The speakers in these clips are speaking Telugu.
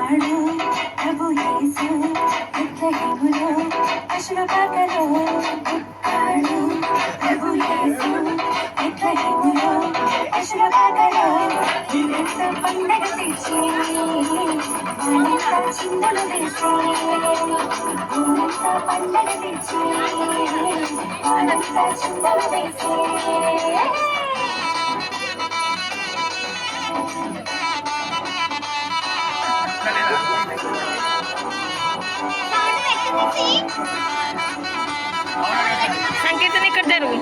పుట్టాడు ప్రభు యేసు బెత్లెహేములో పశుల పాకలో పుట్టాడు ప్రభు యేసు బెత్లెహేములో పశుల పాకలో ఊరంతా పండగ తెచ్చి వాళ్ళంతా చిందలు వేసి ఊరంతా పండగ తెచ్చి వాళ్ళంతా చిందలు వేసి సంకీర్తన ఇక్కడ జరుగు.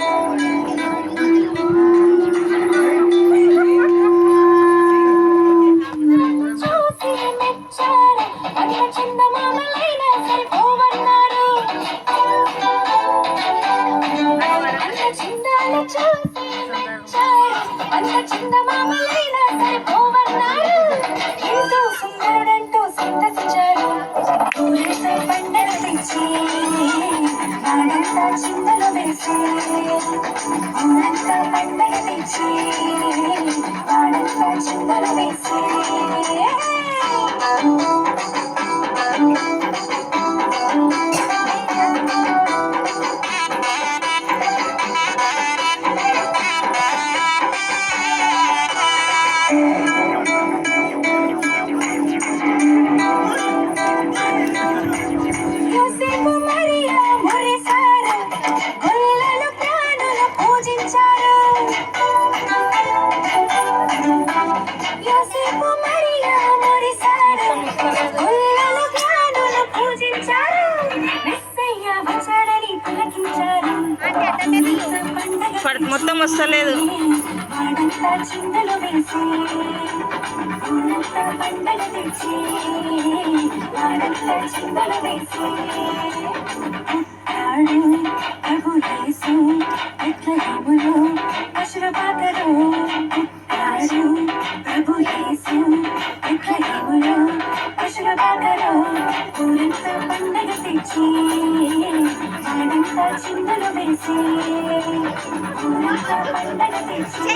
చింతలు వేసి ఊరంతా పండగ తెచ్చి వాడంతా చింతలు వేసి మొత్తం వస్తలేదు. చిందలు వేసి పండగ తెచ్చి చిందలు వేసి పుట్టాడు ప్రభు యేసు బెత్లెహేములో పశుల పాకలో పుట్టాడు ప్రభు యేసు బెత్లెహేములో పశుల పాకలో ఊరంతా పండగ తెచ్చి వాడంతా చిందలు వేసి ఊరంతా పండగ తెచ్చి